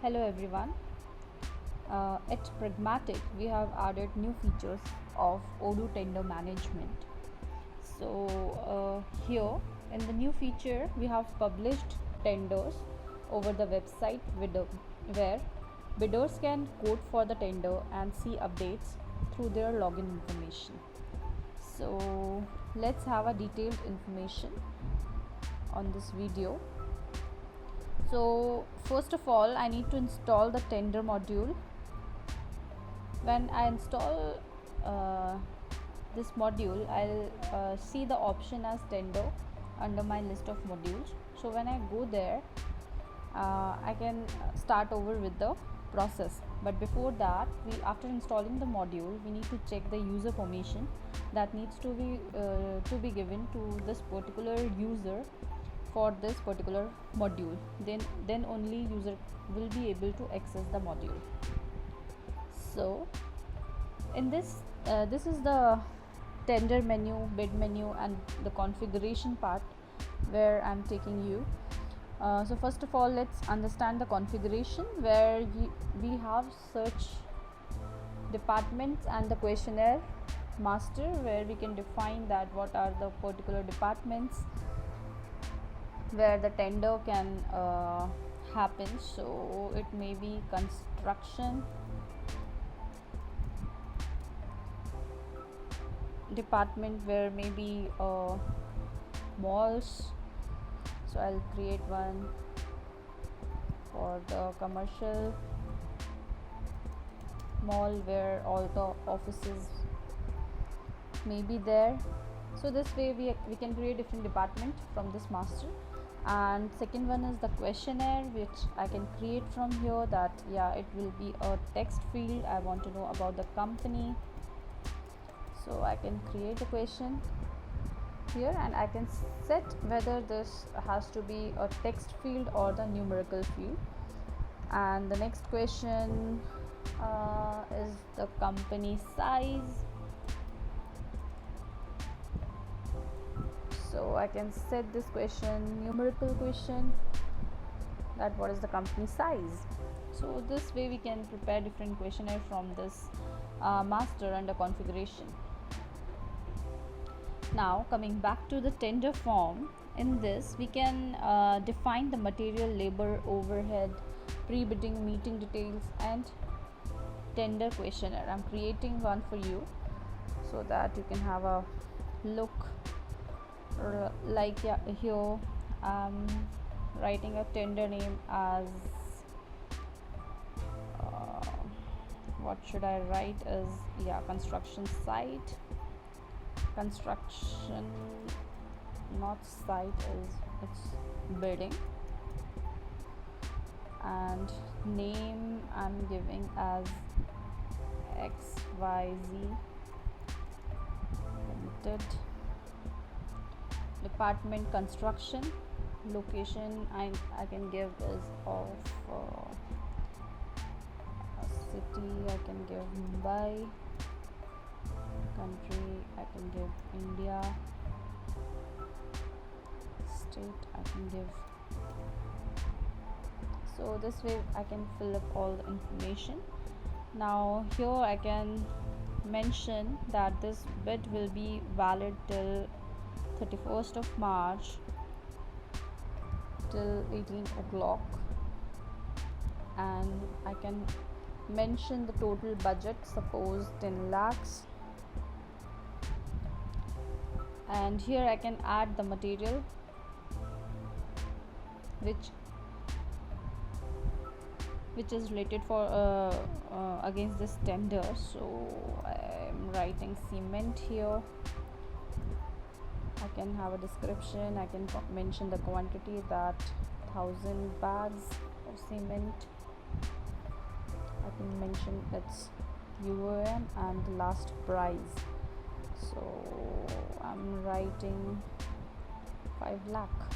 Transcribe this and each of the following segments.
Hello everyone. At Pragmatic, we have added new features of Odoo tender management. Here in the new feature, we have published tenders over the website where bidders can quote for the tender and see updates through their login information. So let's have a detailed information on this video. So first of all, I need to install the tender module. When I install this module, I'll see the option as tender under my list of modules. So when I go there, I can start over with the process. But before that, after installing the module, we need to check the user permission that needs to be given to this particular user for this particular module. Then only user will be able to access the module. So in this is the tender menu, bid menu, and the configuration part where I'm taking you. So first of all, let's understand the configuration where we have search departments and the questionnaire master, where we can define that what are the particular departments where the tender can happen. So it may be construction department, where maybe malls. So I'll create one for the commercial mall where all the offices may be there. So this way we can create different department from this master. And second one is the questionnaire, which I can create from here. That it will be a text field. I want to know about the company, so I can create a question here, and I can set whether this has to be a text field or the numerical field. And the next question is the company size. So I can set this question numerical question, that what is the company size. So this way we can prepare different questionnaire from this master under configuration. Now coming back to the tender form, in this we can define the material, labor, overhead, pre-bidding, meeting details, and tender questionnaire. I'm creating one for you so that you can have a look. Here I'm writing a tender name as what should I write as construction site. Construction, not site, is it's building. And name I'm giving as XYZ Limited. Department construction. Location I can give is of a city. I can give Mumbai. Country I can give India. State I can give. So this way I can fill up all the information. Now here I can mention that this bid will be valid till 31st of March till 18 o'clock, and I can mention the total budget, suppose 10 lakhs. And here I can add the material which is related for against this tender. So I'm writing cement here. I can have a description. I can mention the quantity, that 1000 bags of cement. I can mention its UOM and the last price. So I'm writing 5 lakh.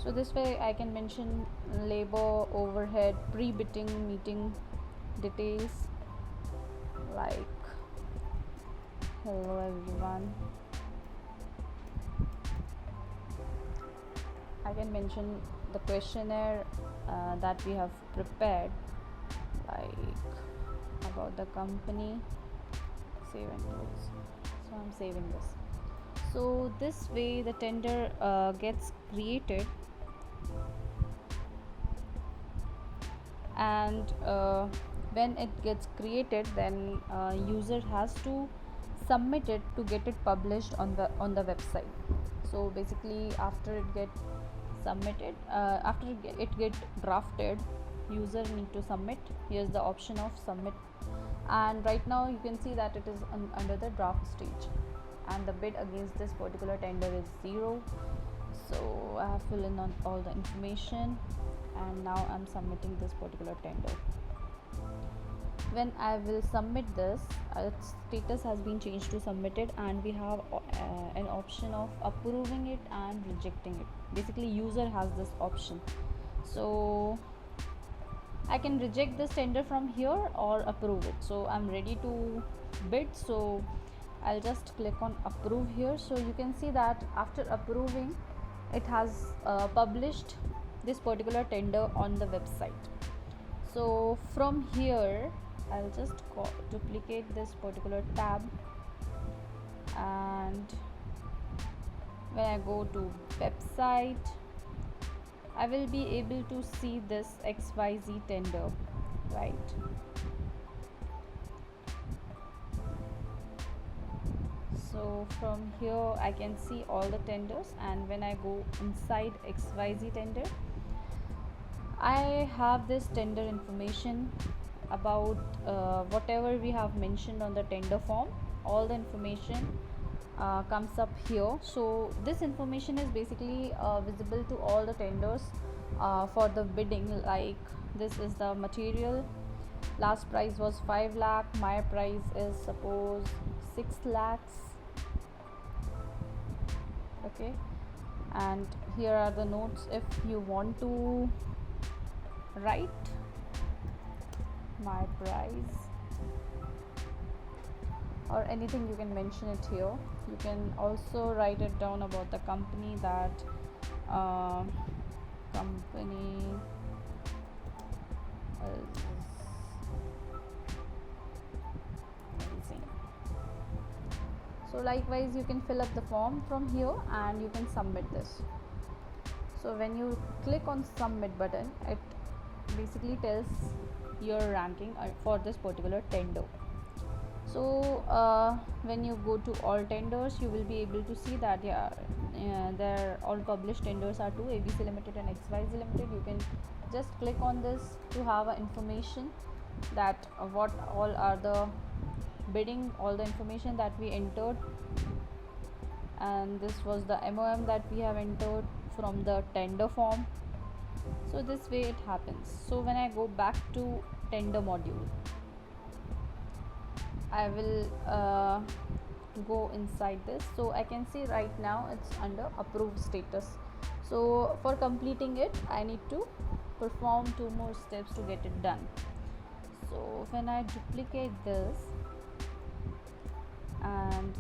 So this way I can mention labor, overhead, pre-bidding, meeting details, like hello everyone. I can mention the questionnaire that we have prepared, like about the company. Save and close. So I'm saving this. So this way the tender gets created, and when it gets created, then user has to submit it to get it published on the website. So basically, after it get submitted, after it get drafted, user need to submit. Here's the option of submit, and right now you can see that it is under the draft stage, and the bid against this particular tender is 0. So I have filled in on all the information, and now I'm submitting this particular tender. When I will submit this, its status has been changed to submitted, and we have an option of approving it and rejecting it. Basically, user has this option. So I can reject this tender from here or approve it. So I'm ready to bid, so I'll just click on approve here. So you can see that after approving, it has published this particular tender on the website. So from here, I'll just duplicate this particular tab, and when I go to website, I will be able to see this XYZ tender, right? So from here I can see all the tenders, and when I go inside XYZ tender, I have this tender information about whatever we have mentioned on the tender form. All the information comes up here. So this information is basically visible to all the tenders for the bidding. Like, this is the material, last price was 5 lakh, my price is suppose 6 lakhs. Okay, and here are the notes. If you want to write my price or anything, you can mention it here. You can also write it down about the company, that company is amazing. So likewise, you can fill up the form from here and you can submit this. So when you click on submit button, it basically tells your ranking for this particular tender. So when you go to all tenders, you will be able to see that there all published tenders are 2, ABC Limited and XYZ Limited. You can just click on this to have information that what all are the bidding, all the information that we entered, and this was the MOM that we have entered from the tender form. So this way it happens. So when I go back to tender module, I will go inside this. So I can see right now it's under approved status. So for completing it, I need to perform 2 more steps to get it done. So when I duplicate this, and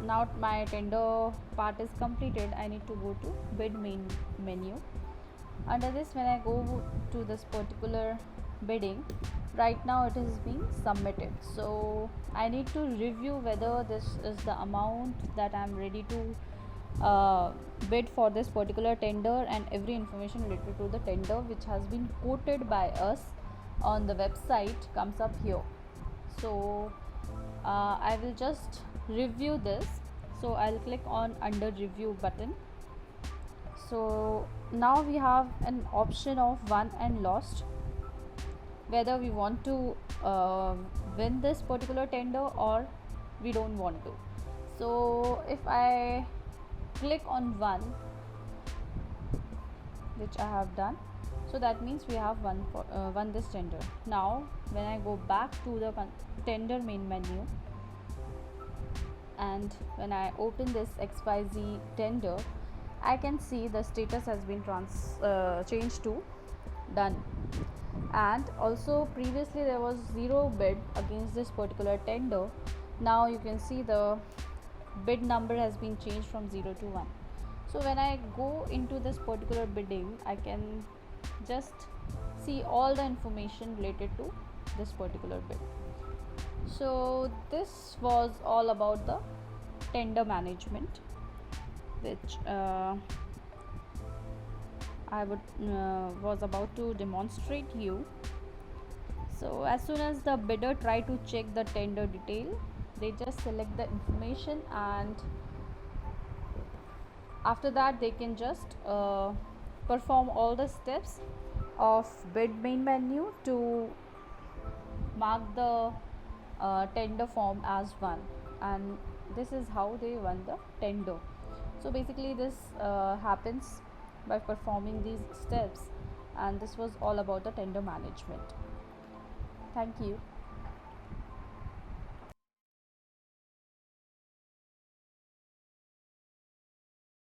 now my tender part is completed, I need to go to bid main menu. Under this, when I go to this particular bidding, right now it is being submitted. So I need to review whether this is the amount that I am ready to bid for this particular tender, and every information related to the tender which has been quoted by us on the website comes up here. So I will just review this. So I'll click on under review button. So now we have an option of won and lost, whether we want to win this particular tender or we don't want to. So if I click on won, which I have done, so that means we have won this tender. Now when I go back to the tender main menu, and when I open this XYZ tender, I can see the status has been changed to done. And also previously there was 0 bid against this particular tender. Now you can see the bid number has been changed from 0 to 1. So when I go into this particular bidding, I can just see all the information related to this particular bid. So this was all about the tender management, which I was about to demonstrate you. So as soon as the bidder try to check the tender detail, they just select the information, and after that they can just perform all the steps of bid main menu to mark the tender form as won, and this is how they won the tender. So basically this happens by performing these steps, and this was all about the tender management. Thank you.